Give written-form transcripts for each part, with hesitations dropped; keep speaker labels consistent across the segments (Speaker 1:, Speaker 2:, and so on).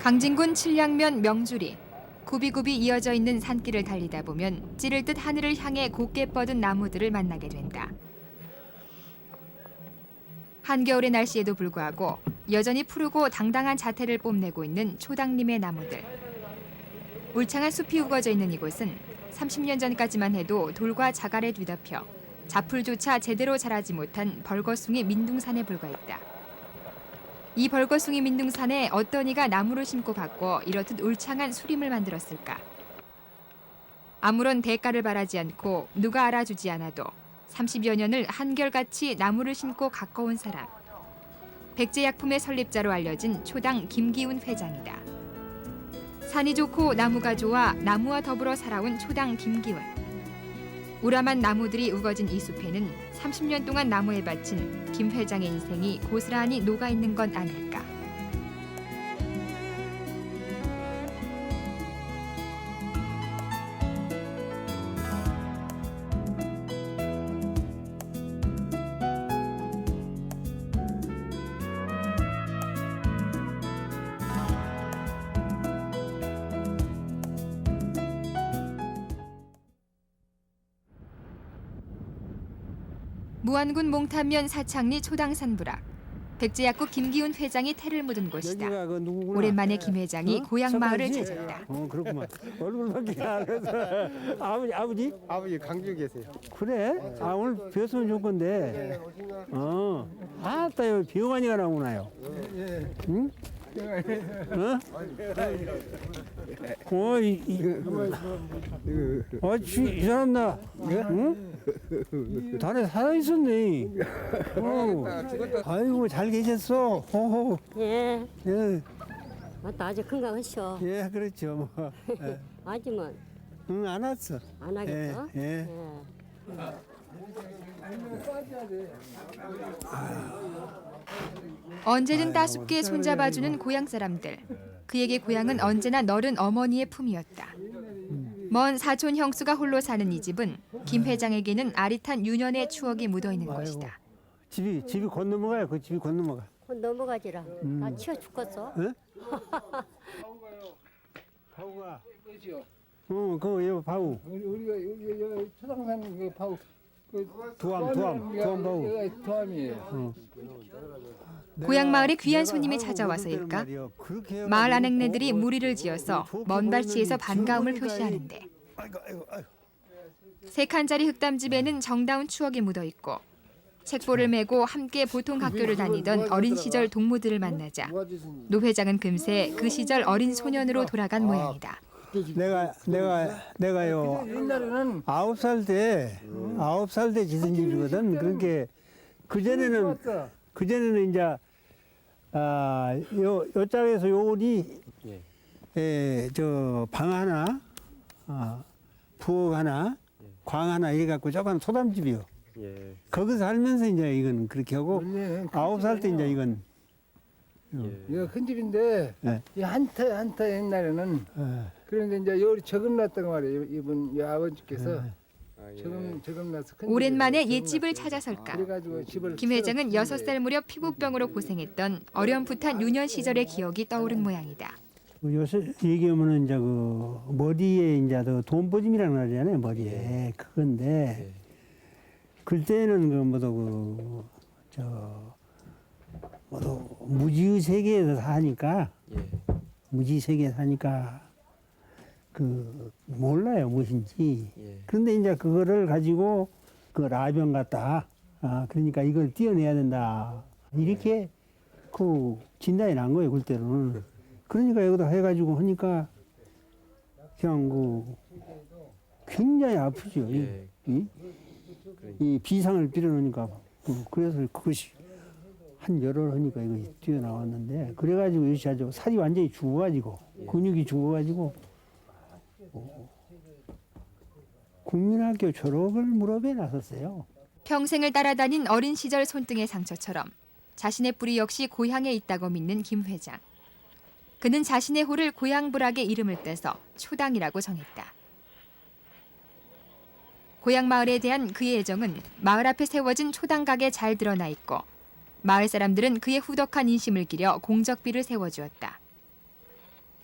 Speaker 1: 강진군 칠량면 명주리. 굽이굽이 이어져 있는 산길을 달리다 보면 찌를 듯 하늘을 향해 곱게 뻗은 나무들을 만나게 된다. 한겨울의 날씨에도 불구하고 여전히 푸르고 당당한 자태를 뽐내고 있는 초당림의 나무들. 울창한 숲이 우거져 있는 이곳은 30년 전까지만 해도 돌과 자갈에 뒤덮여 자풀조차 제대로 자라지 못한 벌거숭이 민둥산에 불과했다. 이 벌거숭이 민둥산에 어떤 이가 나무를 심고 가꿔 이렇듯 울창한 수림을 만들었을까? 아무런 대가를 바라지 않고 누가 알아주지 않아도 30여 년을 한결같이 나무를 심고 가꿔온 사람. 백제약품의 설립자로 알려진 초당 김기훈 회장이다. 산이 좋고 나무가 좋아 나무와 더불어 살아온 초당 김기훈. 우람한 나무들이 우거진 이 숲에는 30년 동안 나무에 바친 김 회장의 인생이 고스란히 녹아있는 건 아닐까. 무안군 몽탄면 사창리 초당산부락. 백제약국 김기훈 회장이 태를 묻은 곳이다. 오랜만에 김 회장이 고향 마을을 찾았다.
Speaker 2: 그렇구만. 얼굴밖에 안 알아서. 아버지?
Speaker 3: 아버지 강주에 계세요.
Speaker 2: 그래? 아, 오늘 뵈었으면 좋을 건데. 아따, 여기 병환이가 나오나요? 응? 이 사람 나, 응? 다네 살아있었네. 아이고, 잘 계셨어.
Speaker 4: 예,
Speaker 2: 예,
Speaker 4: 맞다. 아주 건강하셔.
Speaker 2: 예, 그렇죠. 뭐.
Speaker 4: 아직은
Speaker 2: 응, 안 왔어.
Speaker 4: 안 하겠어?
Speaker 2: 예.
Speaker 1: 언제든 따숩게 손잡아주는 고향 사람들. 그에게 고향은 언제나 너른 어머니의 품이었다. 먼 사촌 형수가 홀로 사는 이 집은 김 회장에게는 아릿한 유년의 추억이 묻어있는 곳이다.
Speaker 2: 집이 건너먹어요. 그 집이 건너먹어.
Speaker 4: 넘어가지라. 나 치워 죽겠어.
Speaker 2: 응? 바우가. 그거 여기 바우.
Speaker 3: 우리가 여기 초당산 그 바우
Speaker 2: 두암 바우.
Speaker 3: 두암이에요.
Speaker 1: 고향 마을에 귀한 손님이 찾아와서일까? 마을 아낙네들이 무리를 지어서 먼 발치에서 반가움을 표시하는데 세 칸짜리 흙담집에는 정다운 추억이 묻어있고 책보를 메고 함께 보통 학교를 다니던 어린 시절 동무들을 만나자 노 회장은 금세 그 시절 어린 소년으로 돌아간 모양이다.
Speaker 2: 내가요.
Speaker 3: 옛날에는
Speaker 2: 9살 때 지은 집이거든. 그러니까 그전에는 이제 요 짝에서 요리 저 방 하나, 부엌 하나, 광 하나 이래 갖고 조금 소담집이요.
Speaker 3: 예.
Speaker 2: 거기서 살면서 이제 이건 그렇게 하고 9살 때 이제 이건
Speaker 3: 이거 큰 집인데
Speaker 2: 네.
Speaker 3: 이 한터 옛날에는 그런데 이제 여기 적금 났다고 말이에요. 이분 이 아버지께서 적금 나서 큰
Speaker 1: 오랜만에
Speaker 3: 집이에요.
Speaker 1: 옛집을 찾아설까.
Speaker 3: 그래가지고 집을
Speaker 1: 김 회장은 6살 무렵 피부병으로 고생했던 어렴풋한 유년 시절의 기억이 떠오른 모양이다.
Speaker 2: 요새 얘기하면은 이제 그 머리에 이제 그 돈보짐이라는 거 하잖아요. 머리에 그건데 그때는 그 뭐도 무지의 세계에서 사니까 무지 세계에 사니까 그 몰라요 무엇인지. 그런데 이제 그거를 가지고 그 라병 같다. 그러니까 이걸 띄어내야 된다. 이렇게 그 진단이 난 거예요 그때는. 그러니까 여기다 해가지고 하니까 그냥 그 굉장히 아프죠. 이 비상을 빌어놓으니까 그래서 그것이 한 열흘 하니까 이거 뛰어나왔는데 그래가지고 이것이 아주 살이 완전히 죽어가지고 근육이 죽어가지고 국민학교 졸업을 무릎에 놨었어요.
Speaker 1: 평생을 따라다닌 어린 시절 손등의 상처처럼 자신의 뿌리 역시 고향에 있다고 믿는 김 회장. 그는 자신의 호를 고향 부락의 이름을 떼서 초당이라고 정했다. 고향 마을에 대한 그의 애정은 마을 앞에 세워진 초당각에 잘 드러나 있고 마을 사람들은 그의 후덕한 인심을 기려 공적비를 세워주었다.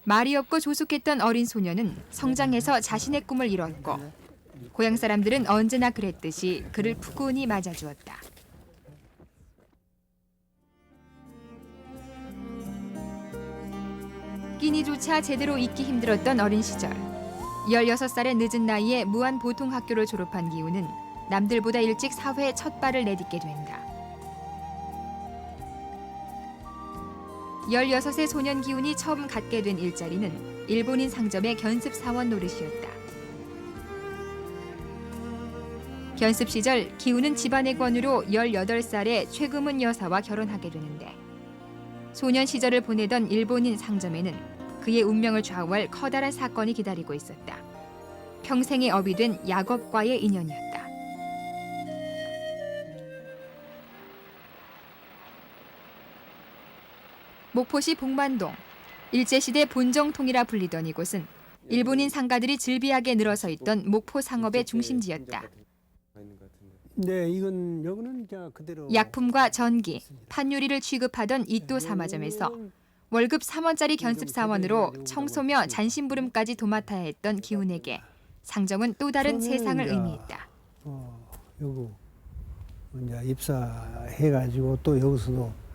Speaker 1: 말이 없고 조숙했던 어린 소녀는 성장해서 자신의 꿈을 이뤘고 고향 사람들은 언제나 그랬듯이 그를 푸근히 맞아주었다. 끼니조차 제대로 잊기 힘들었던 어린 시절. 16살의 늦은 나이에 무한 보통 학교를 졸업한 기훈은 남들보다 일찍 사회에 첫 발을 내딛게 된다. 16세 소년 기훈이 처음 갖게 된 일자리는 일본인 상점의 견습 사원 노릇이었다. 견습 시절 기훈은 집안의 권유로 18살에 최금은 여사와 결혼하게 되는데 소년 시절을 보내던 일본인 상점에는 그의 운명을 좌우할 커다란 사건이 기다리고 있었다. 평생의 업이 된 약업과의 인연이었다. 목포시 복만동, 일제시대 본정통이라 불리던 이곳은 일본인 상가들이 즐비하게 늘어서 있던 목포 상업의 중심지였다.
Speaker 2: 네, 이건 여기는 이제 그대로
Speaker 1: 약품과 전기, 판유리를 취급하던 이또 사마점에서 월급 3원짜리 견습 사원으로 청소며 잔심부름까지 도맡아야 했던 기훈에게 상정은 또 다른
Speaker 2: 처음에는
Speaker 1: 세상을
Speaker 2: 이제
Speaker 1: 의미했다.
Speaker 2: 요거 이제 입사해가지고 또 여기서도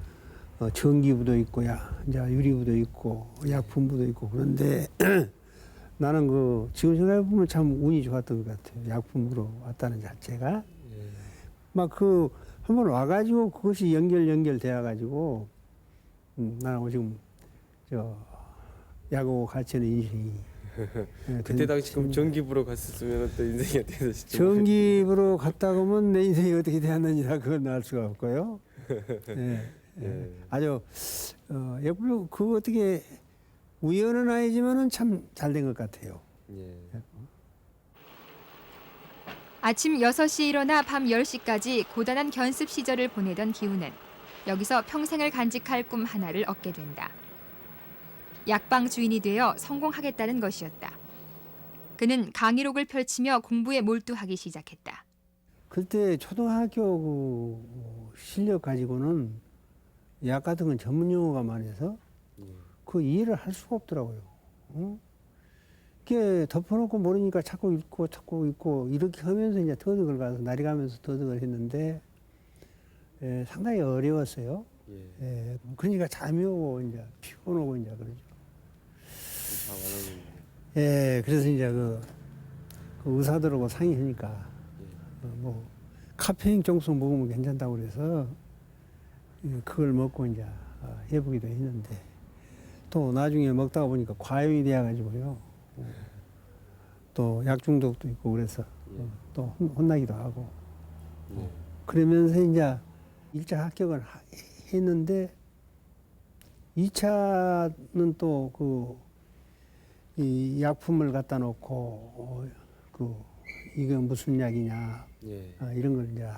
Speaker 2: 전기부도 있고 이제 유리부도 있고 약품부도 있고 그런데 나는 그 지금 생각해 보면 참 운이 좋았던 것 같아요. 약품부로 왔다는 자체가 막 그 한번 와가지고 그것이 연결되어가지고 나는 지금 저 야구 가르치는 인생이
Speaker 5: 그때 당시 그럼 전기부로 갔었으면 또 인생이 어떻게 되실지
Speaker 2: 전기부로 갔다 오면 내 인생이 어떻게 되었는지 그건 알 수가 없고요. 아주 예쁘고 그 어떻게 우연은 아니지만은 참 잘 된 것 같아요.
Speaker 1: 아침 6시에 일어나 밤 10시까지 고단한 견습 시절을 보내던 기훈은 여기서 평생을 간직할 꿈 하나를 얻게 된다. 약방 주인이 되어 성공하겠다는 것이었다. 그는 강의록을 펼치며 공부에 몰두하기 시작했다.
Speaker 2: 그때 초등학교 그 실력 가지고는 약 같은 건 전문 용어가 많아서 그 이해를 할 수가 없더라고요. 그게 덮어놓고 모르니까 자꾸 읽고 이렇게 하면서 이제 터득을 가서 날이 가면서 터득을 했는데 상당히 어려웠어요. 그러니까 잠이 오고 이제 피곤하고 이제 그러죠. 그래서 이제 그 의사들하고 상의하니까 뭐 카페인 정수 먹으면 괜찮다고 그래서 그걸 먹고 이제 해보기도 했는데 또 나중에 먹다가 보니까 과용이 돼가지고요. 또 약중독도 있고 그래서 또 혼나기도 하고 그러면서 이제 1차 합격을 했는데 2차는 또 이 약품을 갖다 놓고 이게 무슨 약이냐 이런 걸 이제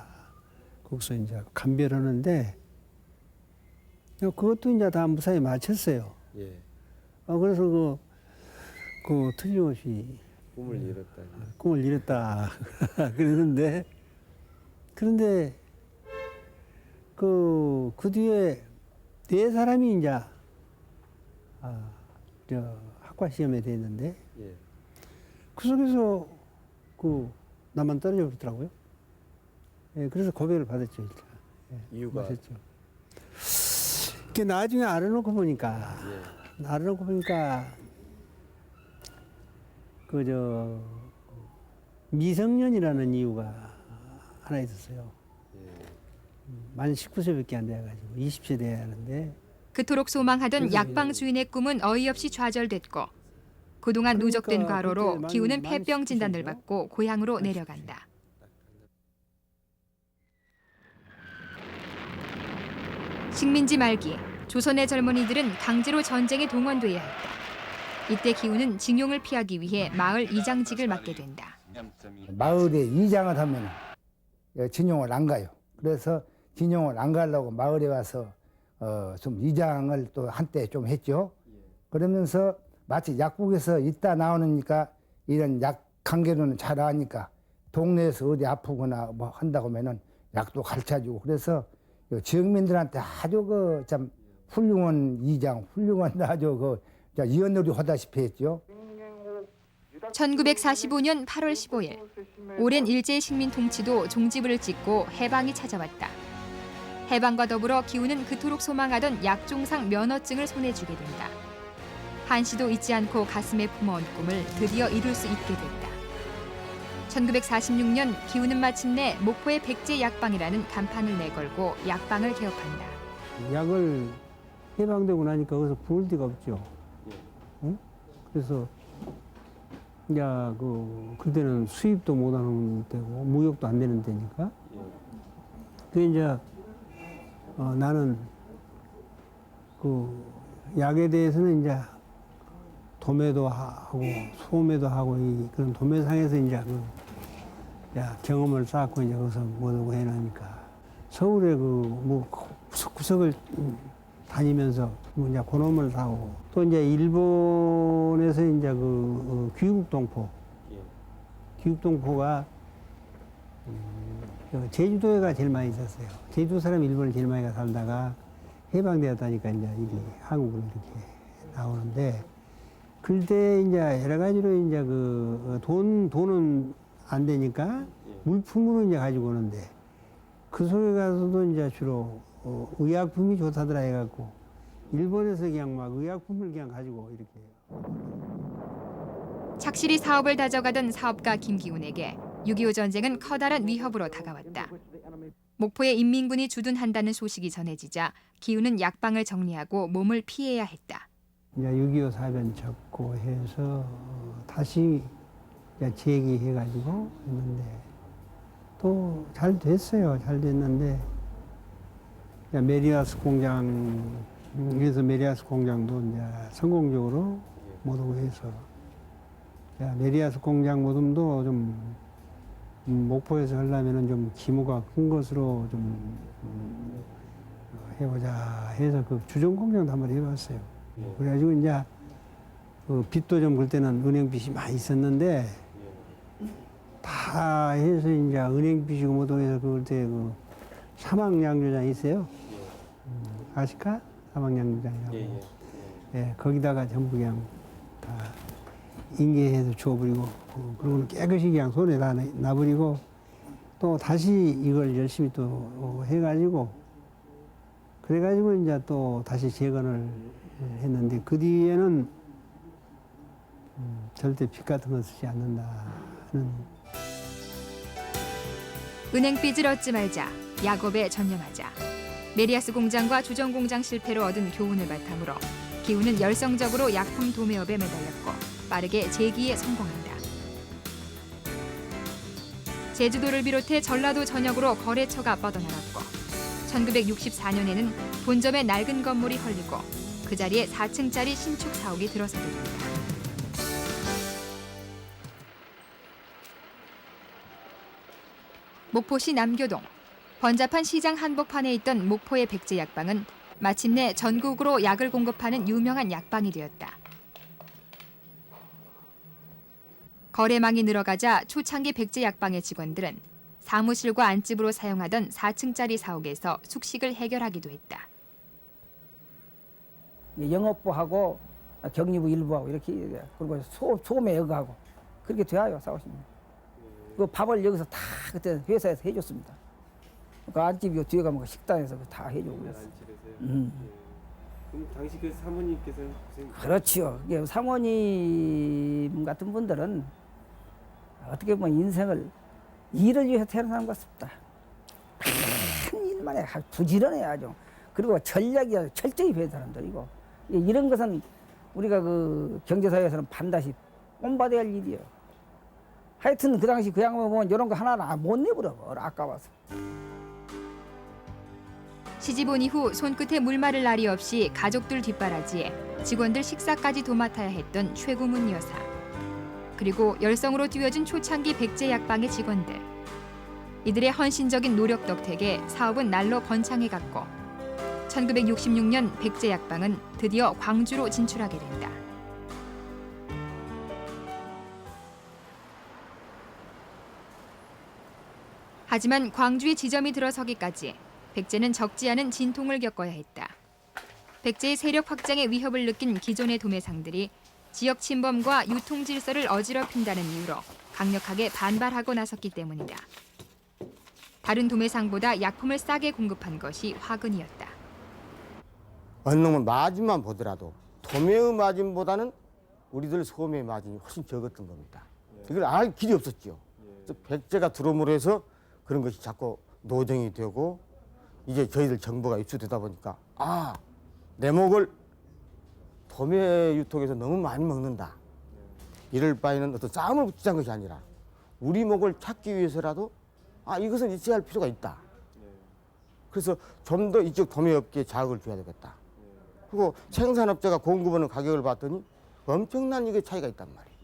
Speaker 2: 거기서 이제 감별하는데 그것도 이제 다 무사히 마쳤어요. 그래서 그 틀림없이 꿈을 이뤘다 그러는데 그런데 그 뒤에 4사람이 이제 학과 시험에 됐는데 그 속에서 나만 떨어져 버렸더라고요. 그래서 고백을 받았죠. 일단.
Speaker 5: 이유가
Speaker 2: 마셨죠. 그 나중에 알아놓고 보니까 미성년이라는 이유가 하나 있었어요. 만 19세밖에 안 돼가지고 20세 돼야 하는데
Speaker 1: 그토록 소망하던 약방 주인의 꿈은 어이없이 좌절됐고 그동안 누적된 과로로
Speaker 2: 그때
Speaker 1: 기훈은
Speaker 2: 만
Speaker 1: 폐병 진단을
Speaker 2: 19세죠?
Speaker 1: 받고 고향으로 내려간다. 식민지 말기 조선의 젊은이들은 강제로 전쟁에 동원돼야 했다. 이때 기훈은 징용을 피하기 위해 마을 이장직을 맡게 된다.
Speaker 3: 마을에 이장을 하면 진용을 안 가요. 그래서 진용을 안 가려고 마을에 와서 좀 이장을 또 한때 좀 했죠. 그러면서 마치 약국에서 있다 나오니까 이런 약 관계로는 잘 아니까 동네에서 어디 아프거나 뭐 한다고 하면은 약도 가르쳐주고 그래서 지역민들한테 아주 참 훌륭한 이장, 훌륭한 아주 자, 이연놀이 하다시피 했죠.
Speaker 1: 1945년 8월 15일 오랜 일제 식민 통치도 종지부를 찍고 해방이 찾아왔다. 해방과 더불어 기훈은 그토록 소망하던 약종상 면허증을 손에 쥐게 된다. 한시도 잊지 않고 가슴에 품어온 꿈을 드디어 이룰 수 있게 됐다. 1946년 기훈은 마침내 목포의 백제 약방이라는 간판을 내걸고 약방을 개업한다.
Speaker 2: 약을 해방되고 나니까 거기서 부을 데가 없죠. 응? 그래서 이제 그때는 수입도 못 하는 때고 무역도 안 되는 때니까. 그 이제 나는 그 약에 대해서는 이제 도매도 하고 소매도 하고 그런 도매상에서 이제 경험을 쌓고 이제 거기서 뭐라고 해놓으니까 서울에 뭐 구석구석을 다니면서 뭐 이제 그놈을 사고 또 이제 일본에서 이제 귀국동포 귀국동포가 제주도에가 제일 많이 있었어요. 제주도 사람이 일본에 제일 많이 가 살다가 해방되었다니까 이제 이게 한국으로 이렇게 나오는데 그때 이제 여러 가지로 이제 돈은 안 되니까 물품으로 이제 가지고 오는데 그 속에 가서도 이제 주로 의약품이 좋다더라 해갖고 일본에서 그냥 막 의약품을 그냥 가지고 이렇게
Speaker 1: 착실히 사업을 다져가던 사업가 김기훈에게 6.25 전쟁은 커다란 위협으로 다가왔다. 목포에 인민군이 주둔한다는 소식이 전해지자 기훈은 약방을 정리하고 몸을 피해야 했다.
Speaker 2: 이제 6.25 사변 접고 해서 다시 재기해가지고 했는데 또 잘 됐어요. 잘 됐는데 메리아스 공장에서 메리아스 공장도 이제 성공적으로 모두고 해서 메리아스 공장 모둠도 좀 목포에서 하려면은 좀 규모가 큰 것으로 좀 해보자 해서 그 주전 공장도 한번 해봤어요. 그래가지고 이제 빚도 좀 그때는 은행빚이 많이 있었는데 다 해서 이제 은행빚이고 뭐도 해서 그때 사막양조장 있어요. 아실까? 사막양조장이라고. 예, 거기다가 전부 그냥 다 인계해서 주워버리고 그러고는 깨끗이 그냥 손에 다 놔버리고 또 다시 이걸 열심히 또 해가지고 그래가지고 이제 또 다시 재건을 했는데 그 뒤에는 절대 빚 같은 거 쓰지 않는다 하는.
Speaker 1: 은행빚을 얻지 말자, 약업에 전념하자. 메리아스 공장과 주전 공장 실패로 얻은 교훈을 바탕으로 기훈은 열성적으로 약품 도매업에 매달렸고 빠르게 재기에 성공한다. 제주도를 비롯해 전라도 전역으로 거래처가 뻗어나갔고 1964년에는 본점의 낡은 건물이 헐리고 그 자리에 4층짜리 신축 사옥이 들어서게 됩니다. 목포시 남교동 번잡한 시장 한복판에 있던 목포의 백제 약방은 마침내 전국으로 약을 공급하는 유명한 약방이 되었다. 거래망이 늘어가자 초창기 백제 약방의 직원들은 사무실과 안집으로 사용하던 4층짜리 사옥에서 숙식을 해결하기도 했다.
Speaker 6: 영업부하고 격리부 일부하고 이렇게 그리고 소매역하고 그렇게 되어요 싸우십니다. 그 밥을 여기서 다 그때 회사에서 해줬습니다. 그 안집이 뒤에 가면 식당에서 다 해주고 그랬어요.
Speaker 5: 그럼 당시 그 사모님께서는
Speaker 6: 그렇지요. 이게 사모님 같은 분들은 어떻게 보면 인생을 일을 위해서 태어난 것 같습니다. 큰 일만 해, 부지런해 아주. 그리고 전략이 철저히 배운 사람들이고 이런 것은 우리가 그 경제사회에서는 반드시 본받아야 할 일이에요. 하여튼 그 당시 그 양반 보면 이런 거 하나는 못 내버려 아까워서.
Speaker 1: 시집 온 이후 손끝에 물 마를 날이 없이 가족들 뒷바라지에 직원들 식사까지 도맡아야 했던 최구문 여사. 그리고 열성으로 뛰어진 초창기 백제 약방의 직원들. 이들의 헌신적인 노력 덕택에 사업은 날로 번창해갔고 1966년 백제 약방은 드디어 광주로 진출하게 된다. 하지만 광주에 지점이 들어서기까지 백제는 적지 않은 진통을 겪어야 했다. 백제의 세력 확장의 위협을 느낀 기존의 도매상들이 지역 침범과 유통 질서를 어지럽힌다는 이유로 강력하게 반발하고 나섰기 때문이다. 다른 도매상보다 약품을 싸게 공급한 것이 화근이었다.
Speaker 7: 어느 놈은 마진만 보더라도 도매의 마진보다는 우리들 소매의 마진이 훨씬 적었던 겁니다. 이걸 알 길이 없었죠. 그래서 백제가 들어옴으로 해서 그런 것이 자꾸 노정이 되고 이제 저희들 정보가 입수되다 보니까 내 목을 도매 유통에서 너무 많이 먹는다. 이럴 바에는 어떤 싸움을 붙이자는 것이 아니라 우리 목을 찾기 위해서라도 이것은 이체할 필요가 있다. 그래서 좀 더 이쪽 도매업계에 자극을 줘야 되겠다. 그리고 생산업자가 공급하는 가격을 봤더니 엄청난 이게 차이가 있단 말이에요.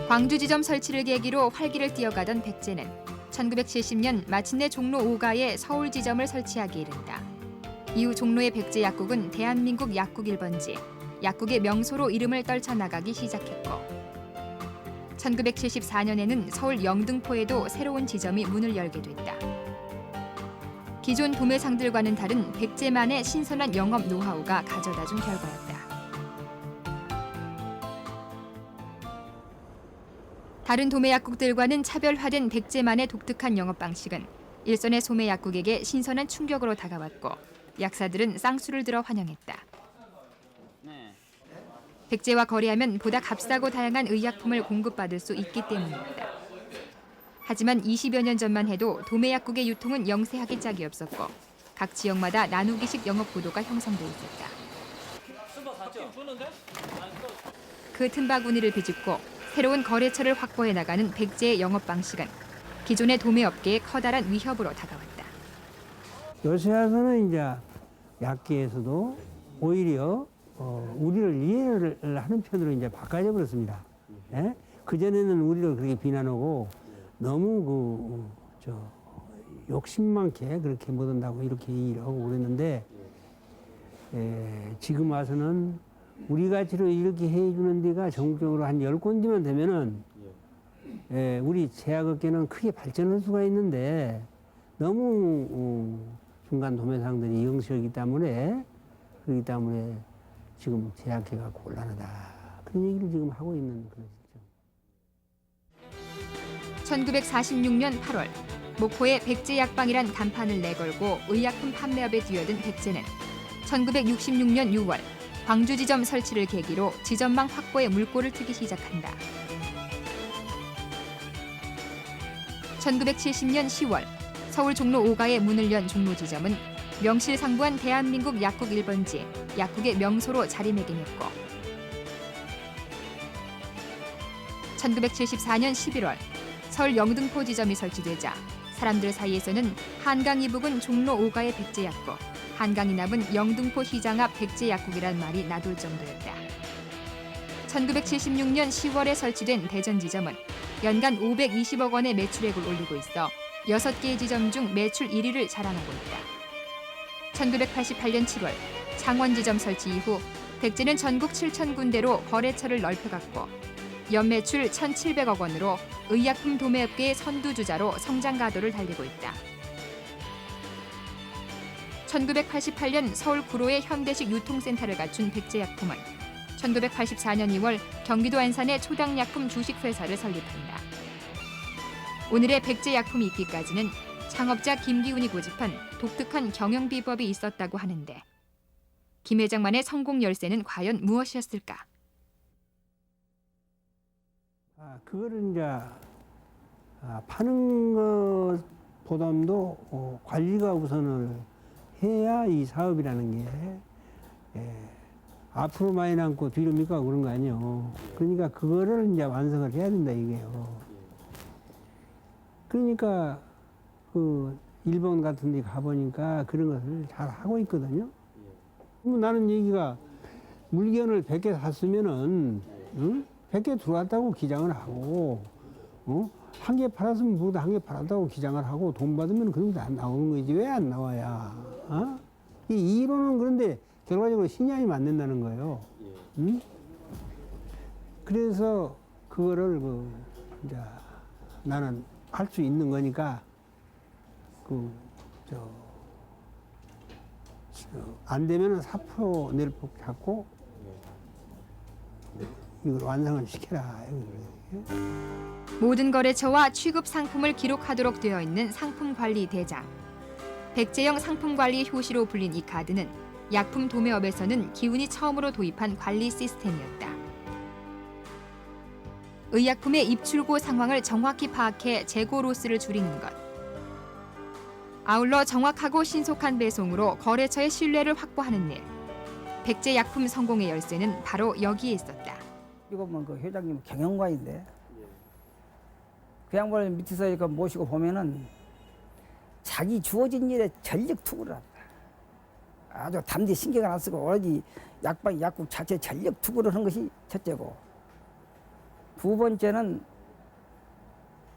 Speaker 1: 광주 지점 설치를 계기로 활기를 띠어가던 백제는 1970년 마침내 종로 5가에 서울 지점을 설치하기 이른다. 이후 종로의 백제 약국은 대한민국 약국 1번지, 약국의 명소로 이름을 떨쳐나가기 시작했고 1974년에는 서울 영등포에도 새로운 지점이 문을 열게 됐다. 기존 도매상들과는 다른 백제만의 신선한 영업 노하우가 가져다준 결과였다. 다른 도매약국들과는 차별화된 백제만의 독특한 영업 방식은 일선의 소매약국에게 신선한 충격으로 다가왔고 약사들은 쌍수를 들어 환영했다. 백제와 거래하면 보다 값싸고 다양한 의약품을 공급받을 수 있기 때문이었다. 하지만 20여 년 전만 해도 도매약국의 유통은 영세하기 짝이 없었고 각 지역마다 나누기식 영업 구도가 형성돼 있었다. 그 틈바구니를 비집고 새로운 거래처를 확보해 나가는 백제의 영업 방식은 기존의 도매업계에 커다란 위협으로 다가왔다.
Speaker 2: 요새 와서는 이제 약계에서도 오히려 우리를 이해를 하는 편으로 이제 바꿔져 버렸습니다. 예? 그전에는 우리를 그렇게 비난하고 너무 욕심 많게 그렇게 못한다고 이렇게 얘기를 하고 그랬는데 지금 와서는 우리 가치로 이렇게 해주는 데가 전국적으로 한 10군데만 되면은 우리 제약업계는 크게 발전할 수가 있는데 너무 중간 도매상들이 이용시하기 때문에 그렇기 때문에 지금 제약계가 곤란하다 그런 얘기를 지금 하고 있는 그런 시점.
Speaker 1: 1946년 8월 목포에 백제약방이란 간판을 내걸고 의약품 판매업에 뛰어든 백제는 1966년 6월 광주 지점 설치를 계기로 지점망 확보에 물꼬를 트기 시작한다. 1970년 10월 서울 종로 5가에 문을 연 종로 지점은 명실상부한 대한민국 약국 1번지, 약국의 명소로 자리매김했고 1974년 11월 서울 영등포 지점이 설치되자 사람들 사이에서는 한강 이북은 종로 5가의 백제약국, 한강이 남은 영등포 시장 앞 백제약국이란 말이 나돌 정도였다. 1976년 10월에 설치된 대전 지점은 연간 520억 원의 매출액을 올리고 있어 6개의 지점 중 매출 1위를 자랑하고 있다. 1988년 7월 창원 지점 설치 이후 백제는 전국 7,000군데로 거래처를 넓혀갔고 연매출 1,700억 원으로 의약품 도매업계의 선두주자로 성장 가도를 달리고 있다. 1988년 서울 구로에 현대식 유통센터를 갖춘 백제약품은 1984년 2월 경기도 안산에 초당약품 주식회사를 설립한다. 오늘의 백제약품이 있기까지는 창업자 김기훈이 고집한 독특한 경영 비법이 있었다고 하는데 김 회장만의 성공 열쇠는 과연 무엇이었을까?
Speaker 2: 그거를 이제 파는 것보다도 관리가 우선을 해야 이 사업이라는 게 앞으로 많이 남고 뒤로 밀고 그런 거 아니에요. 그러니까 그거를 이제 완성을 해야 된다 이게요. 그러니까 그 일본 같은 데 가보니까 그런 것을 잘 하고 있거든요. 나는 얘기가 물건을 100개 샀으면은 100개 들어왔다고 기장을 하고 한 개 팔았으면 모두 한 개 팔았다고 기장을 하고 돈 받으면 그런 게 안 나오는 거지. 왜 안 나와야? 이 이론은 그런데 결과적으로 신뢰하면 안 된다는 거예요. 그래서 그거를 이제 나는 할 수 있는 거니까 안 되면은 4% 내일 잡고 이걸 완성을 시켜라.
Speaker 1: 모든 거래처와 취급 상품을 기록하도록 되어 있는 상품관리 대장. 백제형 상품관리 효시로 불린 이 카드는 약품 도매업에서는 기훈이 처음으로 도입한 관리 시스템이었다. 의약품의 입출고 상황을 정확히 파악해 재고 로스를 줄이는 것. 아울러 정확하고 신속한 배송으로 거래처의 신뢰를 확보하는 일. 백제 약품 성공의 열쇠는 바로 여기에 있었다.
Speaker 6: 이거 뭐 그 회장님 경영관인데 그 양반을 밑에서 이렇게 모시고 보면은 자기 주어진 일에 전력 투구를 한다. 아주 담대 신경을 안 쓰고 오로지 약국 자체 전력 투구를 한 것이 첫째고, 두 번째는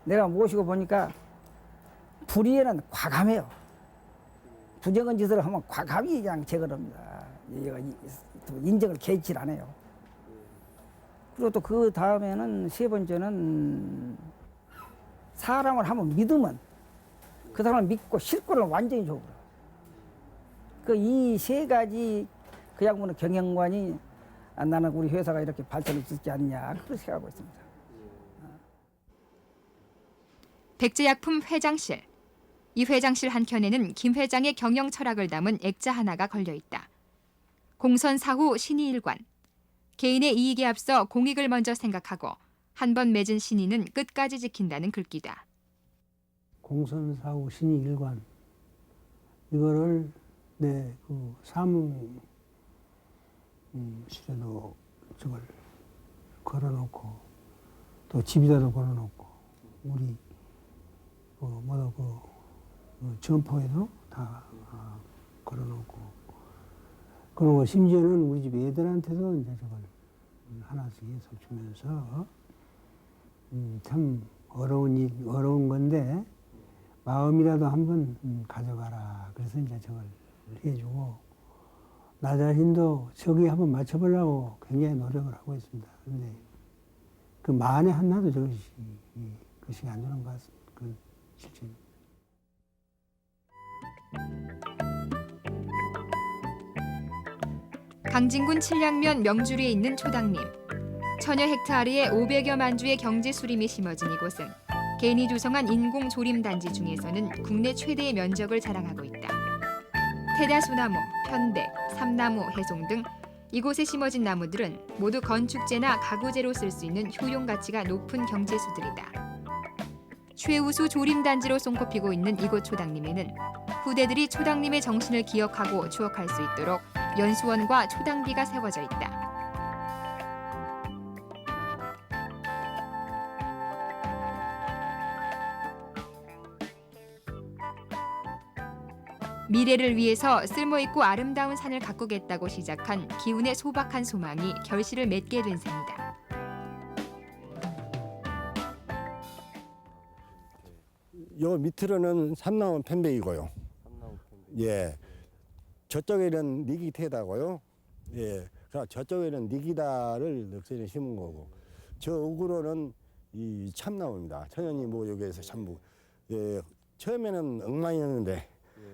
Speaker 6: 내가 모시고 보니까 불의에는 과감해요. 부정한 짓을 하면 과감히 그냥 제거합니다. 인정을 개의치 안 해요. 그리고 또 그 다음에는 세 번째는 사람을 한번 믿으면 그 사람을 믿고 실권을 완전히 줘버려. 이 세 가지 그 양반의 경영관이 나는 우리 회사가 이렇게 발전을 짓지 않냐 그렇게 생각하고 있습니다.
Speaker 1: 백제약품 회장실. 이 회장실 한켠에는 김 회장의 경영 철학을 담은 액자 하나가 걸려 있다. 공선사후 신의일관. 개인의 이익에 앞서 공익을 먼저 생각하고 한 번 맺은 신의는 끝까지 지킨다는 글귀다.
Speaker 2: 공선사후 신의일관. 이거를 내 그 사무실에도 저걸 걸어놓고 또 집에다도 걸어놓고 우리 점포에도 다 걸어놓고, 그리고 심지어는 우리 집 애들한테도 이제 저걸 하나씩 해서 주면서 참 어려운 건데 마음이라도 한번 가져가라. 그래서 이제 저걸 해주고, 나 자신도 저기에 한번 맞춰보려고 굉장히 노력을 하고 있습니다. 근데 그 만에 하나도 그것이 안 되는 것 같습니다. 그 실제입니다.
Speaker 1: 강진군 칠량면 명주리에 있는 초당림. 천여 헥타르의 500여만 주의 경제 수림이 심어진 이곳은 개인이 조성한 인공 조림 단지 중에서는 국내 최대의 면적을 자랑하고 있다. 태다소나무, 편백, 삼나무, 해송 등 이곳에 심어진 나무들은 모두 건축재나 가구재로 쓸 수 있는 효용 가치가 높은 경제수들이다. 최우수 조림 단지로 손꼽히고 있는 이곳 초당림에는 후대들이 초당림의 정신을 기억하고 추억할 수 있도록 연수원과 초당비가 세워져 있다. 미래를 위해서 쓸모있고 아름다운 산을 가꾸겠다고 시작한 기훈의 소박한 소망이 결실을 맺게 된 셈이다.
Speaker 7: 요 밑으로는 삼나무 편백이고요. 예, 저쪽에는 니기태다고요. 예, 그래서 저쪽에는 니기다를 넉살에 심은 거고, 저 우구로는 이 참나무입니다. 천연이 뭐 여기에서 전부. 예, 처음에는 엉망이었는데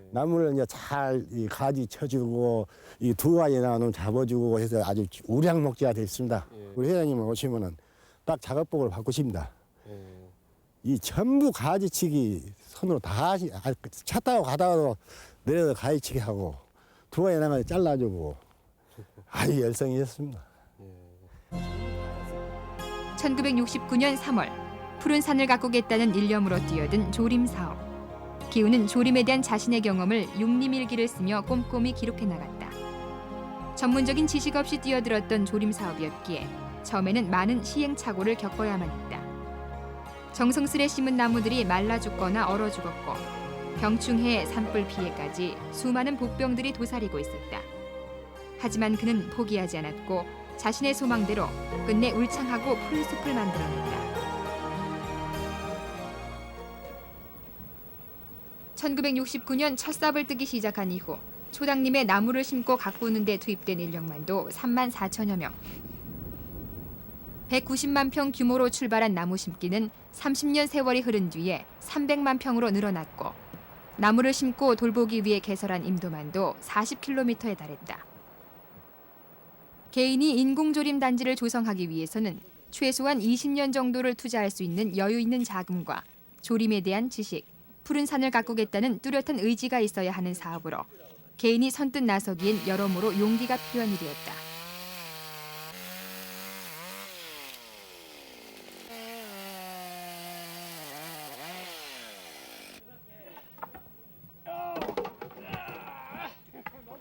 Speaker 7: 나무를 이제 잘 이 가지 쳐주고 이 두아에 나오는 잡아주고 해서 아주 우량목재가 됐습니다. 우리 회장님 오시면은 딱 작업복을 바꾸십니다. 이 전부 가지치기 손으로 다 차 타고 가다가도 내려서 가지치기 하고 두아에 나가서 잘라주고 아주 열성이었습니다.
Speaker 1: 1969년 3월 푸른 산을 가꾸겠다는 일념으로 뛰어든 조림 사업. 기훈은 조림에 대한 자신의 경험을 육림일기를 쓰며 꼼꼼히 기록해 나갔다. 전문적인 지식 없이 뛰어들었던 조림 사업이었기에 처음에는 많은 시행착오를 겪어야만 했다. 정성스레 심은 나무들이 말라 죽거나 얼어 죽었고 병충해, 산불 피해까지 수많은 복병들이 도사리고 있었다. 하지만 그는 포기하지 않았고 자신의 소망대로 끝내 울창하고 푸른 숲을 만들어냈다. 1969년 첫 삽을 뜨기 시작한 이후 초당림에 나무를 심고 가꾸는 데 투입된 인력만도 3만 4천여 명. 190만 평 규모로 출발한 나무 심기는 30년 세월이 흐른 뒤에 300만 평으로 늘어났고 나무를 심고 돌보기 위해 개설한 임도만도 40km에 달했다. 개인이 인공조림 단지를 조성하기 위해서는 최소한 20년 정도를 투자할 수 있는 여유 있는 자금과 조림에 대한 지식, 푸른 산을 가꾸겠다는 뚜렷한 의지가 있어야 하는 사업으로 개인이 선뜻 나서기엔 여러모로 용기가 필요한 일이었다.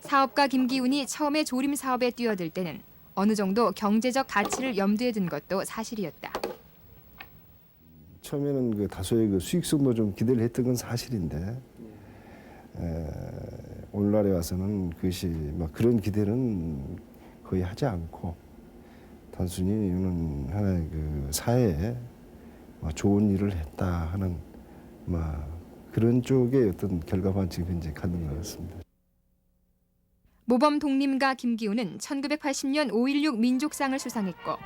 Speaker 1: 사업가 김기훈이 처음에 조림 사업에 뛰어들 때는 어느 정도 경제적 가치를 염두에 둔 것도 사실이었다.
Speaker 8: 처음에는 그 다소의 그 수익성도 좀 기대를 했던 건 사실인데 오늘날에 와서는 그것이 막 그런 기대는 거의 하지 않고 단순히 이거는 하나의 그 사회에 좋은 일을 했다 하는 그런 쪽의 어떤 결과 반증을 이제 갖는 것 같습니다.
Speaker 1: 모범 독림가 김기훈은 1980년 5.16 민족상을 수상했고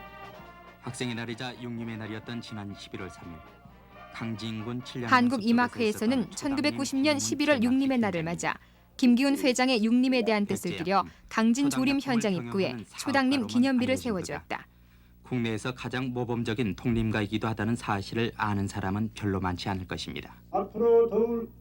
Speaker 9: 학생의 날이자 육림의 날이었던 지난 11월 3일 강진군 7년
Speaker 1: 한국임학회에서는 1990년 11월 육림의 날을 맞아 김기훈 회장의 육림에 대한 뜻을 들여 강진 조림 현장 입구에 초당림 기념비를 세워주었다.
Speaker 9: 국내에서 가장 모범적인 독림가이기도 하다는 사실을 아는 사람은 별로 많지 않을 것입니다.
Speaker 10: 앞으로 더욱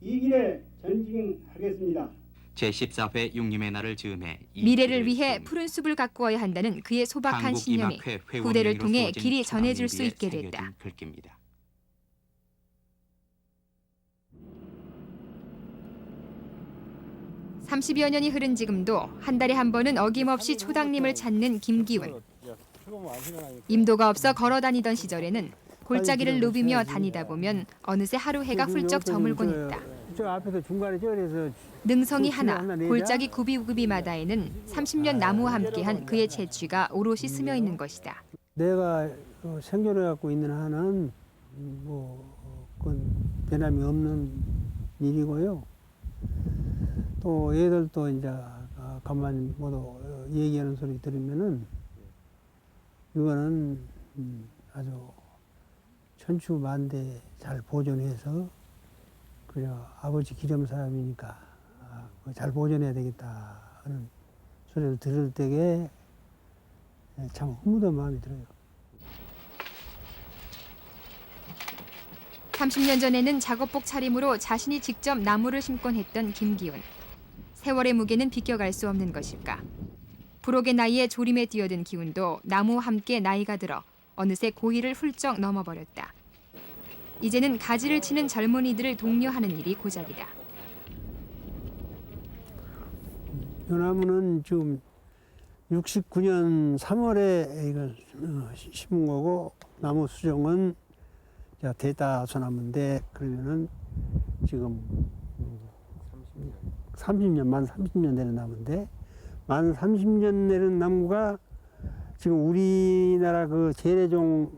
Speaker 10: 이 길에 전진하겠습니다.
Speaker 9: 제14회 육림의 날을 즈음해
Speaker 1: 미래를 위해 푸른 숲을 가꾸어야 한다는 그의 소박한 신념이 후대를 통해 길이 전해질 수 있게 됐다.
Speaker 9: 글귀입니다.
Speaker 1: (30여 년이) 흐른 지금도 한 달에 한 번은 어김없이 초당림을 찾는 김기훈. 임도가 없어 걸어 다니던 시절에는 골짜기를 누비며 다니다 보면 어느새 하루 해가 훌쩍 저물곤 했다.
Speaker 2: 저 앞에서 중간에 저래서
Speaker 1: 능성이 하나, 골짜기 구비구비마다에는 30년 나무와 함께한 그의 재취가 오롯이 스며 있는 것이다.
Speaker 2: 내가 생존해 갖고 있는 한은 그건 변함이 없는 일이고요. 또 얘들도 이제 가만히 모두 얘기하는 소리 들으면은 이거는 아주 천추만대 잘 보존해서 그냥 아버지 기념 사람이니까 잘 보존해야 되겠다 하는 소리를 들을 때에 참 흐뭇한 마음이 들어요.
Speaker 1: 30년 전에는 작업복 차림으로 자신이 직접 나무를 심곤 했던 김기훈. 세월의 무게는 비껴갈 수 없는 것일까. 불혹의 나이에 조림에 뛰어든 기훈도 나무와 함께 나이가 들어 어느새 고의를 훌쩍 넘어버렸다. 이제는 가지를 치는 젊은이들을 독려하는 일이 고작이다.
Speaker 2: 이 나무는 지금 69년 3월에 이걸 심은 거고 나무 수정은 대다소나무인데 그러면은 지금 30년, 만 30년 되는 나무인데 만 30년 되는 나무가 지금 우리나라 그 재래종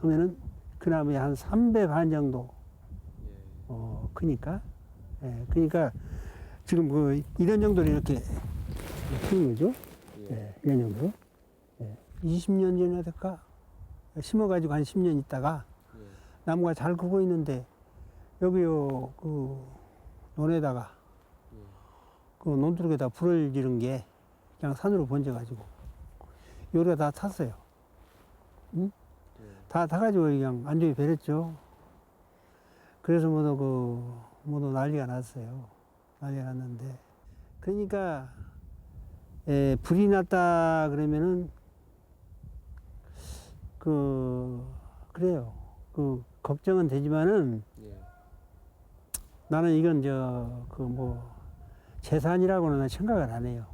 Speaker 2: 하면은 그 나무에 한 3배 반 정도 크니까 그러니까 지금 이런 정도로 이렇게 키운 거죠. 이런 정도. 20년 전에 될까 심어가지고 한 10년 있다가 나무가 잘 크고 있는데 여기요 그 논에다가 그 논두룩에다 불을 지른 게 그냥 산으로 번져가지고 요리가 다 탔어요. 응? 다 타가지고 그냥 안쪽에 베렸죠. 그래서 모두 난리가 났어요. 난리가 났는데 그러니까 불이 났다 그러면은 그래요. 걱정은 되지만은 나는 이건 재산이라고는 생각을 안 해요.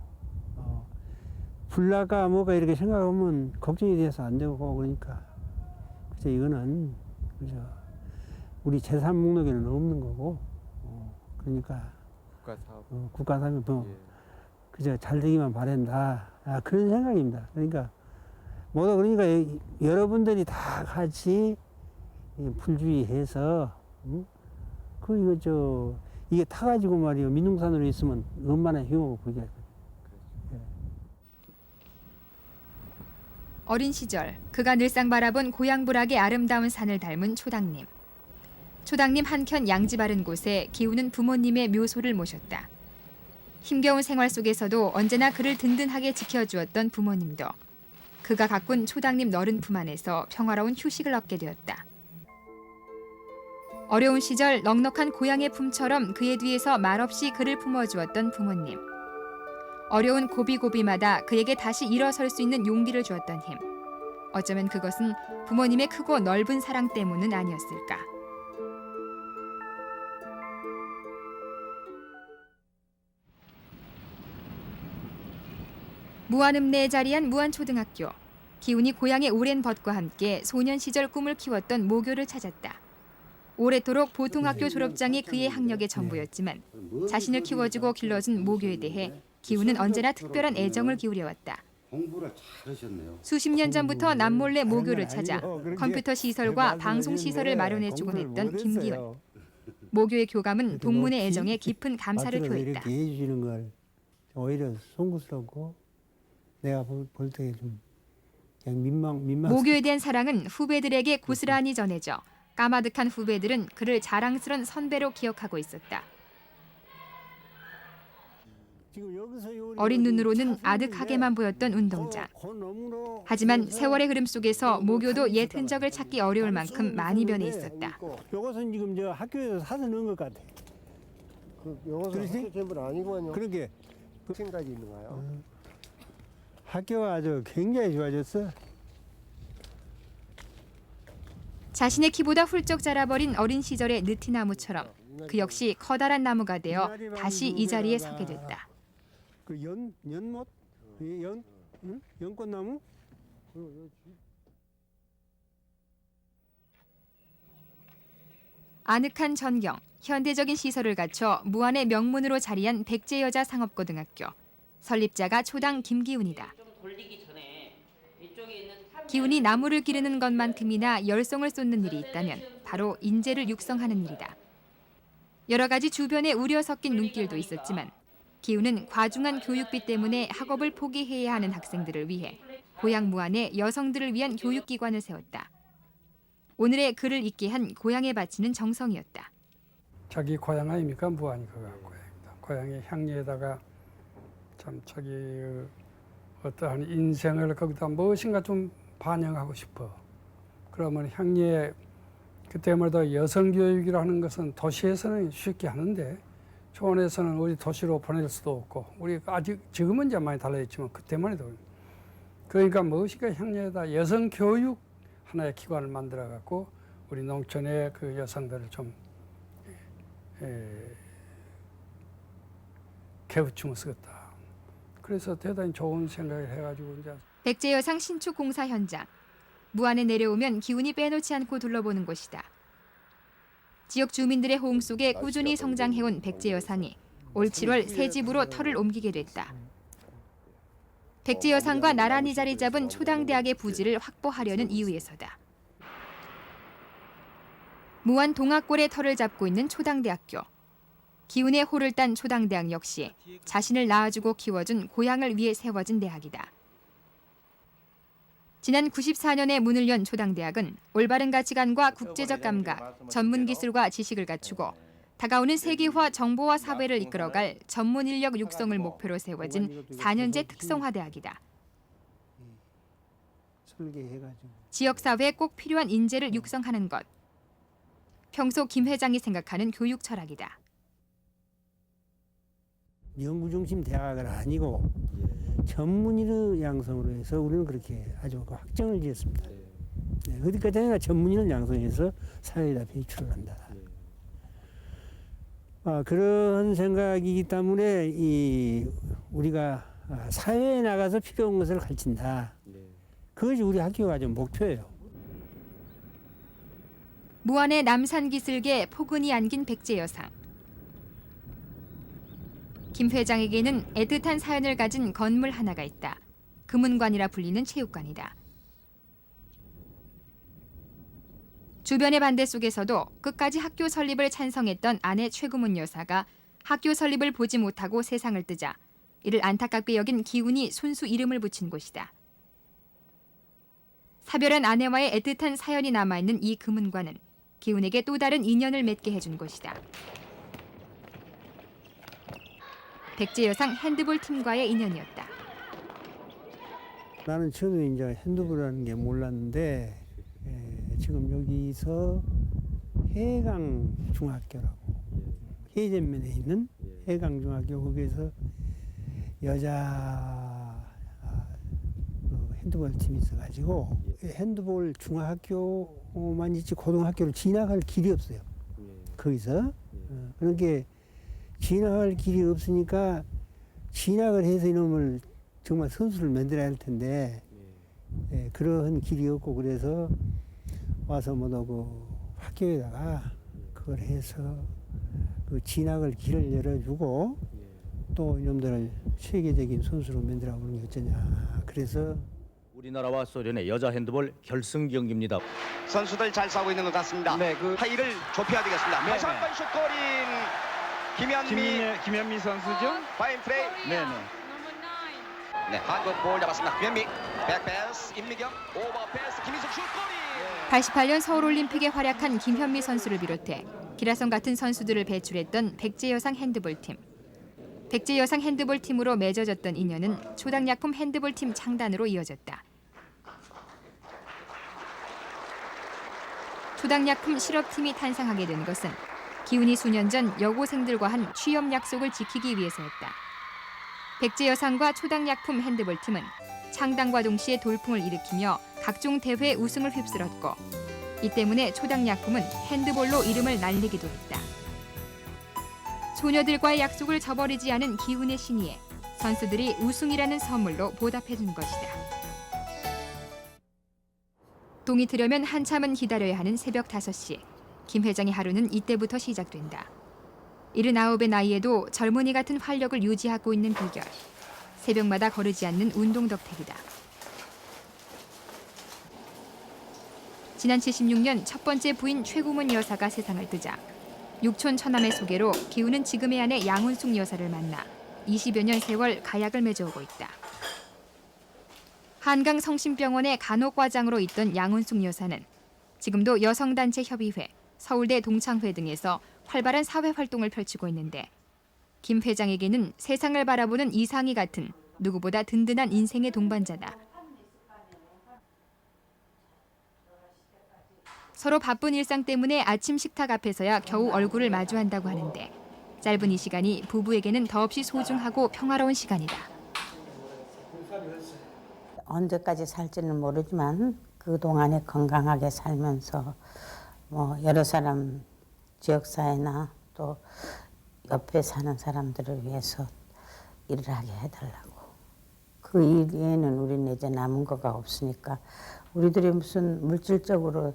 Speaker 2: 불나가 뭐가 이렇게 생각하면 걱정이 돼서 안 되고 그러니까 그래서 이거는 우리 재산 목록에는 없는 거고 그러니까 국가 사업이 그저 잘 되기만 바란다 그런 생각입니다. 그러니까 여러분들이 다 같이 불주의해서 이게 타가지고 말이요 민둥산으로 있으면 얼마나 흉하고 그게.
Speaker 1: 어린 시절 그가 늘상 바라본 고향 부락의 아름다운 산을 닮은 초당님. 초당님 한켠 양지 바른 곳에 기우는 부모님의 묘소를 모셨다. 힘겨운 생활 속에서도 언제나 그를 든든하게 지켜주었던 부모님도 그가 가꾼 초당님 너른 품 안에서 평화로운 휴식을 얻게 되었다. 어려운 시절 넉넉한 고향의 품처럼 그의 뒤에서 말없이 그를 품어주었던 부모님. 어려운 고비고비마다 그에게 다시 일어설 수 있는 용기를 주었던 힘. 어쩌면 그것은 부모님의 크고 넓은 사랑 때문은 아니었을까. 무안읍내에 자리한 무안초등학교. 기훈이 고향의 오랜 벗과 함께 소년 시절 꿈을 키웠던 모교를 찾았다. 오래도록 보통학교 졸업장이 그의 학력의 전부였지만 자신을 키워주고 길러준 모교에 대해 기훈은 언제나 특별한 애정을 기울여왔다.
Speaker 11: 공부를 잘하셨네요.
Speaker 1: 수십 년 전부터 남몰래 모교를 찾아 컴퓨터 시설과 방송 시설을 마련해주곤 했던 김기훈. 모교의 교감은 동문의 애정에 깊은 감사를 표했다.
Speaker 2: 이렇게 해주시는 걸 오히려 송구스럽고 내가 볼 때 좀 그냥 민망.
Speaker 1: 모교에 대한 사랑은 후배들에게 고스란히 전해져 까마득한 후배들은 그를 자랑스런 선배로 기억하고 있었다. 어린 눈으로는 아득하게만 보였던 운동장. 하지만 세월의 흐름 속에서 모교도 옛 흔적을 찾기 어려울 만큼 많이 변해 있었다.
Speaker 2: 이것은 지금 저 학교에서 사서 넣은 것 같아.
Speaker 11: 이것은 학교 전부는 아니고요.
Speaker 2: 그러게.
Speaker 11: 생각이 있는가요?
Speaker 2: 학교가 아주 굉장히 좋아졌어.
Speaker 1: 자신의 키보다 훌쩍 자라버린 어린 시절의 느티나무처럼 그 역시 커다란 나무가 되어 다시 이 자리에 서게 됐다.
Speaker 2: 그 연못? 연꽃나무?
Speaker 1: 아늑한 전경, 현대적인 시설을 갖춰 무안의 명문으로 자리한 백제여자상업고등학교. 설립자가 초당 김기훈이다. 기훈이 나무를 기르는 것만큼이나 열성을 쏟는 일이 있다면 바로 인재를 육성하는 일이다. 여러 가지 주변에 우려 섞인 눈길도 있었지만 기훈은 과중한 교육비 때문에 학업을 포기해야 하는 학생들을 위해 고향 무안에 여성들을 위한 교육기관을 세웠다. 오늘의 그를 있게 한 고향에 바치는 정성이었다.
Speaker 12: 자기 고향 아닙니까? 무안이 그가 고향이다. 고향의 향리에다가 참 자기 어떠한 인생을 거기다 무엇인가 좀 반영하고 싶어. 그러면 향리에 그때마다 여성교육이라는 것은 도시에서는 쉽게 하는데 초원에서는 우리 도시로 보낼 수도 없고 우리 아직 지금은 이제 많이 달라졌지만 그때만 해도 그러니까 무엇인가 향리에다 여성교육 하나의 기관을 만들어 갖고 우리 농촌의 그 여성들을 좀 개우충을 쓰겠다. 그래서 대단히 좋은 생각을 해가지고 이제
Speaker 1: 백제여상 신축 공사 현장. 무안에 내려오면 기훈이 빼놓지 않고 둘러보는 곳이다. 지역 주민들의 호응 속에 꾸준히 성장해온 백제여상이 올 7월 새 집으로 터를 옮기게 됐다. 백제여상과 나란히 자리 잡은 초당대학의 부지를 확보하려는 이유에서다. 무안 동학골의 터를 잡고 있는 초당대학교. 기훈의 호를 딴 초당대학 역시 자신을 낳아주고 키워준 고향을 위해 세워진 대학이다. 지난 94년에 문을 연 초당대학은 올바른 가치관과 국제적 감각, 전문 기술과 지식을 갖추고 다가오는 세계화 정보화 사회를 이끌어갈 전문 인력 육성을 목표로 세워진 4년제 특성화 대학이다. 지역사회에 꼭 필요한 인재를 육성하는 것. 평소 김 회장이 생각하는 교육 철학이다.
Speaker 2: 연구중심 대학은 아니고 전문인을 양성으로 해서 우리는 그렇게 아주 확정을 지었습니다. 네, 어디까지나 전문인을 양성해서 사회에다 배출을 한다. 그런 생각이기 때문에 우리가 사회에 나가서 필요한 것을 가르친다. 그것이 우리 학교가 좀 목표예요.
Speaker 1: 무안의 남산기슭에 포근히 안긴 백제여상. 김 회장에게는 애틋한 사연을 가진 건물 하나가 있다. 금은관이라 불리는 체육관이다. 주변의 반대 속에서도 끝까지 학교 설립을 찬성했던 아내 최구문 여사가 학교 설립을 보지 못하고 세상을 뜨자 이를 안타깝게 여긴 기훈이 손수 이름을 붙인 곳이다. 사별한 아내와의 애틋한 사연이 남아있는 이 금은관은 기훈에게 또 다른 인연을 맺게 해준 곳이다. 백제여상 핸드볼 팀과의 인연이었다.
Speaker 2: 나는 처음에 이제 핸드볼이라는 게 몰랐는데 지금 여기서 해강중학교라고 해전면에 있는 해강중학교 거기에서 여자 핸드볼 팀이 있어가지고 핸드볼 중학교만 있지 고등학교를 지나갈 길이 없어요. 거기서 그렇게 진학할 길이 없으니까 진학을 해서 이놈을 정말 선수를 만들어야 할 텐데 그런 길이 없고 그래서 와서 뭐도 그 학교에다가 그걸 해서 그 진학을 길을 열어주고 또 이놈들을 세계적인 선수로 만들어보는 게 어쩌냐. 그래서
Speaker 13: 우리나라와 소련의 여자 핸드볼 결승 경기입니다.
Speaker 14: 선수들 잘 싸우고 있는 것 같습니다.
Speaker 13: 네,
Speaker 14: 하이를 좁혀야 되겠습니다. 다시 한번 슛골인
Speaker 15: 김현미 선수죠?
Speaker 14: 파인 플레이. 네, 한국 볼 잡았습니다. 김현미 백패스 임미경 오버패스 김희숙 슛골이.
Speaker 1: 88년 서울올림픽에 활약한 김현미 선수를 비롯해 기라성 같은 선수들을 배출했던 백제여상 핸드볼팀. 백제여상 핸드볼팀으로 맺어졌던 인연은 초당약품 핸드볼팀 창단으로 이어졌다. 초당약품 실업팀이 탄생하게 된 것은 기훈이 수년 전 여고생들과 한 취업 약속을 지키기 위해서였다. 백제여상과 초당약품 핸드볼팀은 창단과 동시에 돌풍을 일으키며 각종 대회 우승을 휩쓸었고 이 때문에 초당약품은 핸드볼로 이름을 날리기도 했다. 소녀들과의 약속을 저버리지 않은 기훈의 신의에 선수들이 우승이라는 선물로 보답해준 것이다. 동이 트려면 한참은 기다려야 하는 새벽 5시. 김 회장의 하루는 이때부터 시작된다. 79의 나이에도 젊은이 같은 활력을 유지하고 있는 비결. 새벽마다 거르지 않는 운동 덕택이다. 지난 76년 첫 번째 부인 최구문 여사가 세상을 뜨자 육촌 처남의 소개로 기훈은 지금의 아내 양운숙 여사를 만나 20여 년 세월 가약을 맺어오고 있다. 한강 성심병원의 간호과장으로 있던 양운숙 여사는 지금도 여성단체 협의회, 서울대 동창회 등에서 활발한 사회활동을 펼치고 있는데 김 회장에게는 세상을 바라보는 이상희 같은 누구보다 든든한 인생의 동반자다. 서로 바쁜 일상 때문에 아침 식탁 앞에서야 겨우 얼굴을 마주한다고 하는데 짧은 이 시간이 부부에게는 더없이 소중하고 평화로운 시간이다.
Speaker 16: 언제까지 살지는 모르지만 그동안에 건강하게 살면서 여러 사람 지역사회나 또 옆에 사는 사람들을 위해서 일을 하게 해달라고. 그 일에는 우리는 이제 남은 거가 없으니까 우리들이 무슨 물질적으로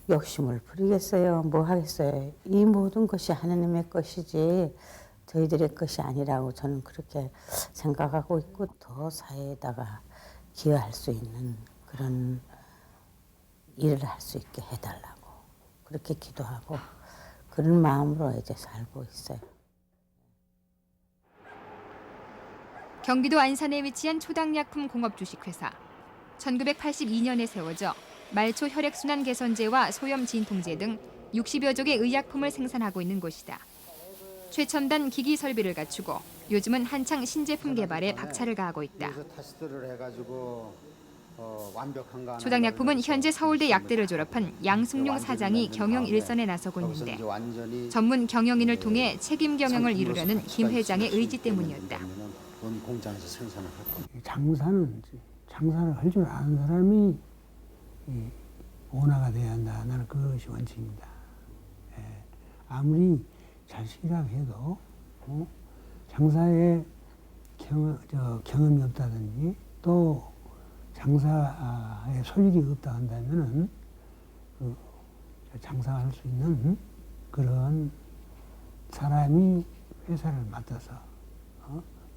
Speaker 16: 욕심을 부리겠어요? 뭐 하겠어요? 이 모든 것이 하나님의 것이지 저희들의 것이 아니라고 저는 그렇게 생각하고 있고 더 사회에다가 기여할 수 있는 그런 일을 할 수 있게 해달라고 그렇게 기도하고 그런 마음으로 이제 살고 있어요.
Speaker 1: 경기도 안산에 위치한 초당약품 공업주식회사. 1982년에 세워져 말초 혈액순환 개선제와 소염 진통제 등 60여 종의 의약품을 생산하고 있는 곳이다. 최첨단 기기 설비를 갖추고 요즘은 한창 신제품 개발에 박차를 가하고 있다. 초당약품은 현재 서울대 약대를 졸업한 양승용 사장이 경영 일선에 나서고 있는데 전문 경영인을 통해 책임 경영을 이루려는 김 회장의 의지 때문이었다.
Speaker 2: 장사를 할 줄 아는 사람이 오너가 돼야 한다. 나는 그것이 원칙입니다. 아무리 자식이라고 해도 장사에 경험이 없다든지 또 장사에 소질이 없다 한다면은 장사할 수 있는 그런 사람이 회사를 맡아서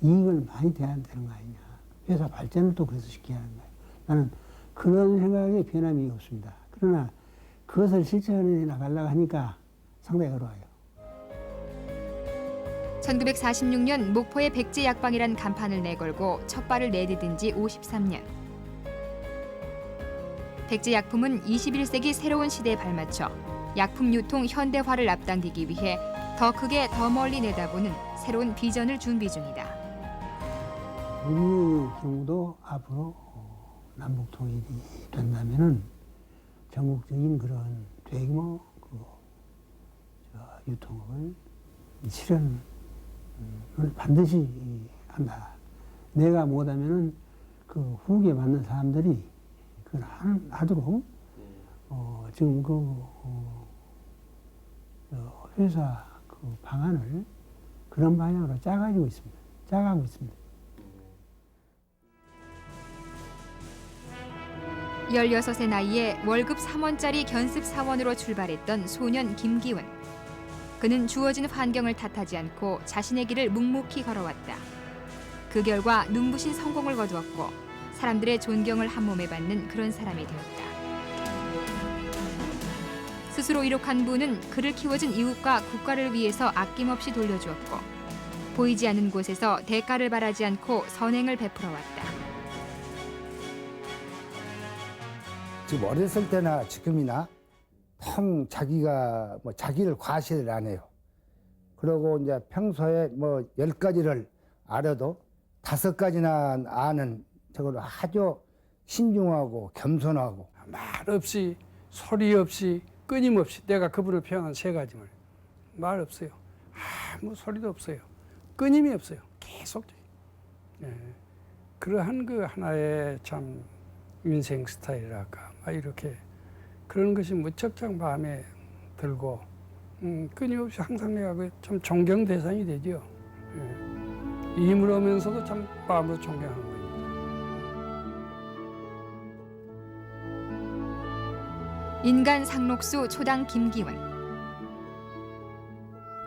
Speaker 2: 이익을 많이 대야 되는 거 아니냐. 회사 발전을 또 그래서 시켜야 하는 거예요. 나는 그런 생각에 변함이 없습니다. 그러나 그것을 실천해 나가려고 하니까 상당히 어려워요.
Speaker 1: 1946년 목포의 백제약방이란 간판을 내걸고 첫 발을 내디딘 지 53년. 백제약품은 21세기 새로운 시대에 발맞춰 약품 유통 현대화를 앞당기기 위해 더 크게 더 멀리 내다보는 새로운 비전을 준비 중이다.
Speaker 2: 우리의 경우도 앞으로 남북 통일이 된다면은 전국적인 그런 대규모 유통을 실현을 반드시 한다. 내가 못하면은 그 후기에 맞는 사람들이 그걸 하도록 지금 회사 그 방안을 그런 방향으로 짜가지고 있습니다. 짜가고 있습니다.
Speaker 1: 16의 나이에 월급 3원짜리 견습 사원으로 출발했던 소년 김기훈. 그는 주어진 환경을 탓하지 않고 자신의 길을 묵묵히 걸어왔다. 그 결과 눈부신 성공을 거두었고 사람들의 존경을 한몸에 받는 그런 사람이 되었다. 스스로 이룩한 부는 그를 키워준 이웃과 국가를 위해서 아낌없이 돌려주었고 보이지 않는 곳에서 대가를 바라지 않고 선행을 베풀어왔다.
Speaker 3: 지금 어렸을 때나 지금이나 통 자기가 뭐 자기를 과시를 안 해요. 그리고 이제 평소에 뭐 10가지를 알아도 5가지나 아는 저걸 아주 신중하고 겸손하고
Speaker 12: 말 없이 소리 없이 끊임없이 내가 그분을 표현한 3가지 말 없어요. 아무 소리도 없어요. 끊임이 없어요. 계속. 예. 그러한 그 하나의 참 인생 스타일이랄까 이렇게 그런 것이 무척 마음에 들고 끊임없이 항상 내가 참 존경 대상이 되죠. 예. 임으로면서도 참 마음으로 존경하는 겁니다.
Speaker 1: 인간 상록수 초당 김기훈.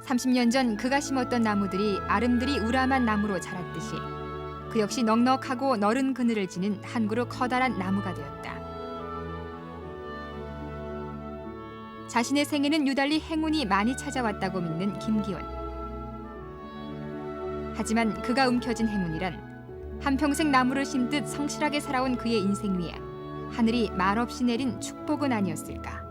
Speaker 1: 30년 전 그가 심었던 나무들이 아름드리 우람한 나무로 자랐듯이 그 역시 넉넉하고 너른 그늘을 지닌 한 그루 커다란 나무가 되었다. 자신의 생에는 유달리 행운이 많이 찾아왔다고 믿는 김기훈. 하지만 그가 움켜쥔 행운이란 한평생 나무를 심듯 성실하게 살아온 그의 인생 위에 하늘이 말없이 내린 축복은 아니었을까.